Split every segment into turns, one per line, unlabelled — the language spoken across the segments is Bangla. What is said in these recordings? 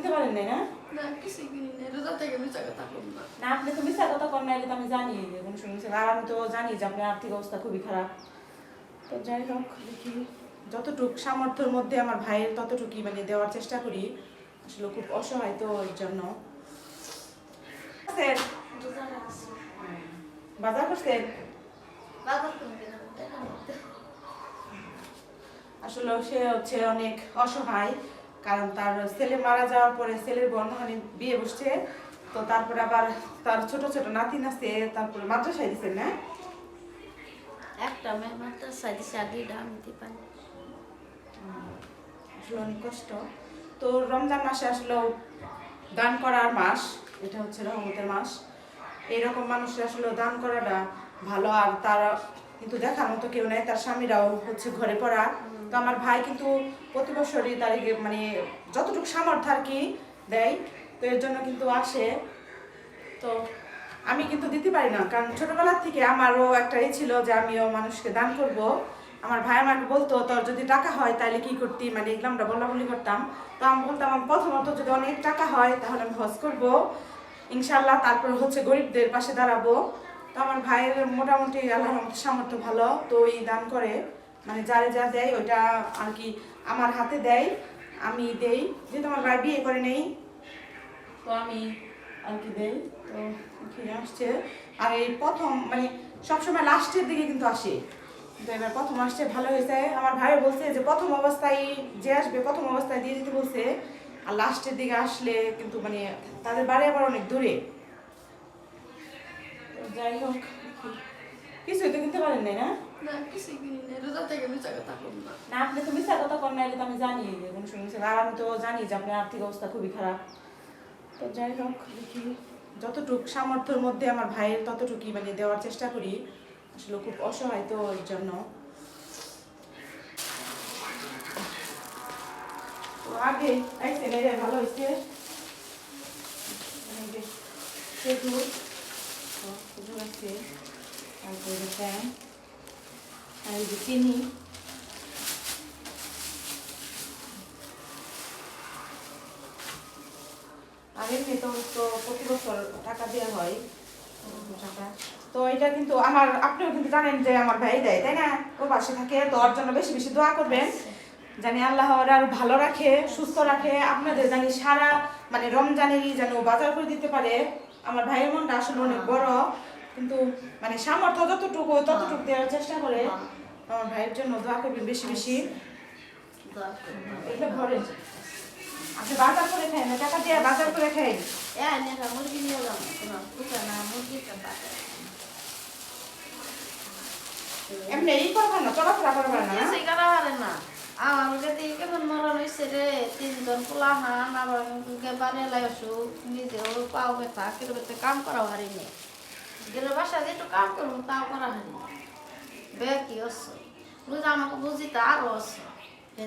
কিনতে পারেন নাই না?
না কিছু কিনি না, রোজা থেকে মিথ্যা কথা বলবো না।
না আপনি তো মিথ্যা কথা করেন না, এটা তো আমি জানি যে কোনো শুনছেন। আর আমি তো জানি যে আপনার আর্থিক অবস্থা খুবই খারাপ। তো যাই হোক দেখি যতটুক সামর্থ্যের মধ্যে আমার ভাইয়ের ততটুকুই মানে দেওয়ার চেষ্টা করি। আসলে খুব অসহায় তো এর জন্য।
রোজা রাখছি।
বাজার করছেন?
বাজার করতে না, টাকা নিতে।
আসলে সে হচ্ছে অনেক অসহায়, কারণ তার ছেলে মারা যাওয়ার পরে ছেলের বর্ণহানি বিয়ে বসছে। তো তারপরে আবার তার ছোট ছোট নাতি আছে, তারপরে মাদ্রাসায় দিচ্ছেন না?
একটা মেয়ে মাত্র সাইডে শাড়ি দাম দিতে পারি।
আসলে অনেক কষ্ট। তো রমজান মাসে আসলে দান করার মাস, এটা হচ্ছে রহমতের মাস। এইরকম মানুষের আসলে দান করাটা ভালো। আর তার কিন্তু দেখার মতো কেউ নেই, তার স্বামীরাও হচ্ছে ঘরে পড়া। তো আমার ভাই কিন্তু প্রতি বছরই তার মানে যতটুকু সামর্থ্য আর কি দেয়, তো এর জন্য কিন্তু আসে। তো আমি কিন্তু দিতে পারি না, কারণ ছোটবেলার থেকে আমারও একটা ছিল যে আমিও মানুষকে দান করব। আমার ভাই আমাকে বলতো তোর যদি টাকা হয় তাহলে কি করতি, মানে এগুলো আমরা বলা বলি করতাম। তো আমি বলতাম আমার প্রথমত যদি অনেক টাকা হয় তাহলে আমি হজ করব ইনশাল্লাহ, তারপর হচ্ছে গরিবদের পাশে দাঁড়াবো। তো আমার ভাইয়ের মোটামুটি আল্লাহর মতো সামর্থ্য ভালো, তো ওই দান করে মানে যারে যা দেয় ওইটা আর কি আমার হাতে দেয়, আমি দেই। যেহেতু আমার ভাই বিয়ে করে নেই, তো আমি আর কি দেই। তো এখানে আসছে। আর এই প্রথম মানে সবসময় লাস্টের দিকে কিন্তু আসে, কিন্তু এবার প্রথম আসছে ভালো হয়েছে। আমার ভাই বলছে যে প্রথম অবস্থায় যে আসবে প্রথম অবস্থায় দিয়ে দিতে বলছে, আর লাস্টের দিকে আসলে কিন্তু মানে তাদের বাড়ি আবার অনেক দূরে। তো যাই হোক কিছুই তো কিনতে পারেন নাই না?
না কিছু কিনি না, রোজা থেকে মিথ্যা কথা বলবো না।
না আপনি তো মিথ্যা কথা করেন না, এটা তো আমি জানি যে কোনো শুনছেন। আর আমি তো জানি যে আপনার আর্থিক অবস্থা খুবই খারাপ। তো যাই হোক দেখি যতটুক সামর্থ্যের মধ্যে আমার ভাইয়ের ততটুকুই মানে দেওয়ার চেষ্টা করি। আসলে খুব অসহায় তো এর জন্য। তো আগে আইসেন, এটা ভালো হয়েছে। খেজুর, খেজুর আছে, তারপরে ফ্যান, আর এই যে চিনি। আর এমনি তো প্রতি বছর টাকা দেওয়া হয় টাকা। তো এটা কিন্তু আমার, আপনিও কিন্তু জানেন যে আমার ভাই দেয়, তাই না? ও পাশে থাকে, তো ওর জন্য বেশি বেশি দোয়া করবেন, জানি আল্লাহ ওর আর ভালো রাখে, সুস্থ রাখে। আপনাদের জানি সারা মানে রমজানেরই যেন বাজার করে দিতে পারে। আমার ভাইয়ের মনটা আসলে অনেক বড়, কিন্তু মানে সামর্থ্য যতটুকু ততটুকু দেওয়ার চেষ্টা করে। আমার ভাইয়ের জন্য দোয়া করবেন বেশি বেশি। এটা ঘরে আপনি বাজার করে খাই না, টাকা দিয়ে বাজার করে খাই।
মুরগি নিয়ে যাবো তোমার দোকানে, মুরগিটা বাজার
এমনি এই করবেন না, চলাফেরা করবেন না।
কিছুই করা হবে না। আমার কাছে কেমন মরণ হয়েছে রে, 3 জন পোলাহান, আবার বাড়ি এলাই অসুখ, নিজেও পাও ব্যথা, কিরকম কাম করাও হারিনি। গেলে বাসা দিয়ে একটু কাম করবো, তাও করা হারিনি। বে কি অস বুঝা আমাকে বুঝিতে আরো অস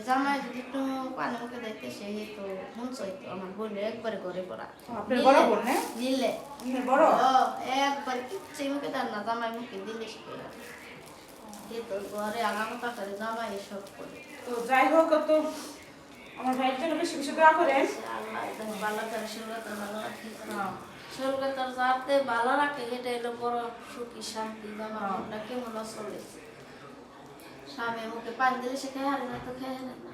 জামাই যদি একটু পানি মুখে দেখতে, সেই তো শুনছই তো আমার বোনের একবারে ঘরে পড়া।
আপনার বড় বোন না?
নিলে
আপনার বড়?
একবারে কিচ্ছু মুখে দেন না, জামাই মুখে দিলে শিখে যাবে। তো ঘরে আগামতা করে জামাই এসব করে।
তো যাই হোক, তো আমার ভাইয়ের জন্য বেশি বেশি দোয়া করেন।
আল্লাহ একদম ভালো করে শরীরটা ভালো রাখে, শরীরটা যাতে ভালো রাখে, এটা হলো বড় সুখী শান্তি। আমার মনটা কেমন চলে, স্বামী মুখে পানি দিলে সে খেয়ে হারে না, তো খেয়ে হারে না।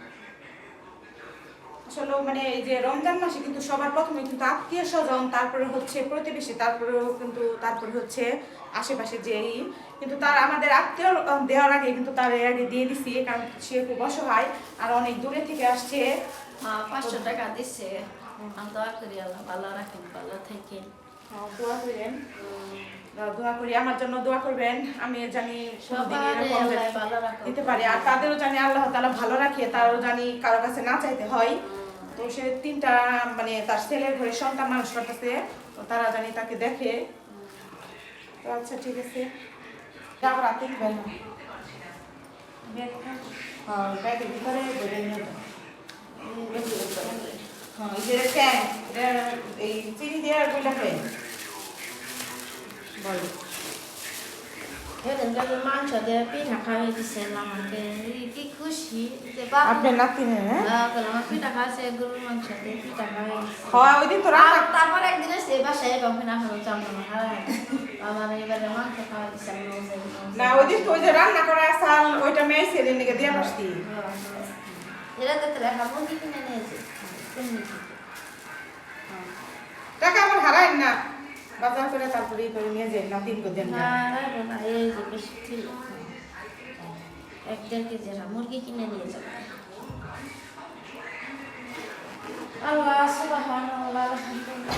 আসলে মানে এই যে রমজান মাসে কিন্তু সবার প্রথমে কিন্তু আত্মীয় স্বজন, তারপরে হচ্ছে প্রতিবেশী, তারপরেও কিন্তু তারপরে হচ্ছে আশেপাশে যেই, কিন্তু তার আমাদের আত্মীয় দেওয়ার আগে কিন্তু তার আগে দিয়ে দিছি, কারণ সে খুব অসহায় আর অনেক দূরে থেকে আসছে।
500 টাকা দিচ্ছে, আমি দোয়া করি আল্লাহ ভালো রাখেন, ভালো থাকেন।
দোয়া করেন, দোয়া করি, আমার জন্য দোয়া করবেন। আমি জানি দিতে পারি, আর তাদেরও জানি আল্লাহ তাআলা ভালো রাখে, তারও জানি কারো কাছে না চাইতে হয়। তো সে 3টা মানে তার ছেলের ঘরে সন্তান মানুষ করতেছে, তো তারা জানি তাকে দেখে। তো আচ্ছা ঠিক আছে, আবার রাতে খেবেন ব্যাগের ভিতরে ধরে নিয়ে এই চিনি দিয়ে বইটা খাই বল।
এদিনকার মাংস দিয়ে পিঠা খাওয়াই দিচ্ছেন আমাকে কি খুশি যে বাপ
আপনার নাতিনে হ্যাঁ
আমার পিঠা খাওয়াছে গরুর মাংস দিয়ে পিঠা খাওয়াই
খাওয়া ওই দিন তো রান্না
তারপর একদিন এসে বাসায় বাপে না হলো চামড়া আমার এবারে মাংস খাওয়া দিচ্ছে
না ওই দিন তো ওই যে রান্না করা চাল ওইটা মেয়ে সেদিন দিকে দিয়ে আসছি
এটা দেখতে লেখা মুরগি কিনে নিয়েছে
টাকা আমার হারাই না বাজার করে তারপরে ই করে নিয়ে যাই না 3 করে দেন না
না এই যে বেশি ছিল 1-1.5 কেজি মুরগি কিনে নিয়ে যাবে আল্লাহ সুবহানাল্লাহ আলহামদুলিল্লাহ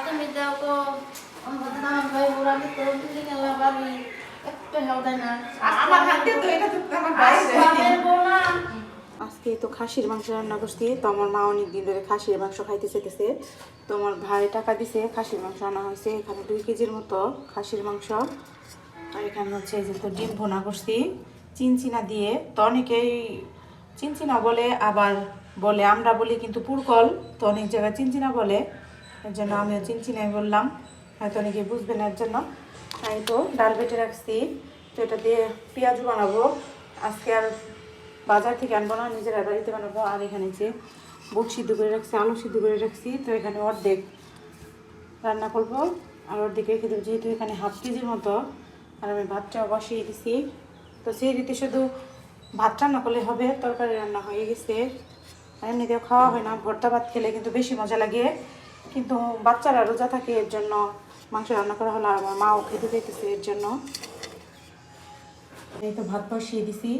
তুমি দাও তো আমাদের নাম ভাই বুড়ানি তো বিল্ডিং এলা বাড়ি একটা হেল দেয় না
আমার হাতে তো এটা তো আমার বাইরে
আসলে বোনা
আজকে তো খাসির মাংস রান্না করছি তো আমার মা অনেক দিন ধরে খাসির মাংস খাইতে চাইতেছে তো আমার ভাই টাকা দিছে খাসির মাংস আনা হয়েছে এখানে 2 কেজির মতো খাসির মাংস আর এখানে হচ্ছে এই যে তো ডিম ভুনা করছি চিনচিনা দিয়ে তো অনেকেই চিনচিনা বলে আবার বলে আমরা বলি কিন্তু পুরকল তো অনেক জায়গায় চিনচিনা বলে এর জন্য আমিও চিনচিনাই বললাম হয়তো অনেকে বুঝবে না এর জন্য তাই তো ডাল বেটে রাখছি তো এটা দিয়ে পেঁয়াজ বানাবো আজকে আর বাজার থেকে আনবো না নিজেরা বাড়িতে বানাবো আর এখানে যে বুট সিদ্ধ করে রাখছি আলু সিদ্ধ করে রাখছি তো এখানে অর্ধেক রান্না করবো আর অর্ধেক রেখে দেবো যেহেতু এখানে 1/2 কেজির মতো আর আমি ভাতটাও বসিয়ে দিছি তো সেই রীতি শুধু ভাত রান্না করলে হবে তরকারি রান্না হয়ে গেছে আর এমনিতেও খাওয়া হয় না ভর্তা ভাত খেলে কিন্তু বেশি মজা লাগে কিন্তু বাচ্চারা রোজা থাকে এর জন্য মাংস রান্না করা হলো আর আমার মাও খেতে চাইতেছে এর জন্য এই তো ভাত বসিয়ে দিছি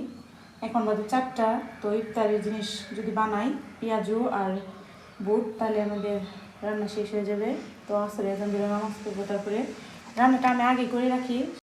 এখন বাজে 4টা তো ইফতারের জিনিস যদি বানাই পেঁয়াজু আর বুট তাহলে আমাদের রান্না শেষ হয়ে যাবে তো আসলে এখন দিলে নামাজ পড়বো তারপরে রান্নাটা আমি আগে করে রাখি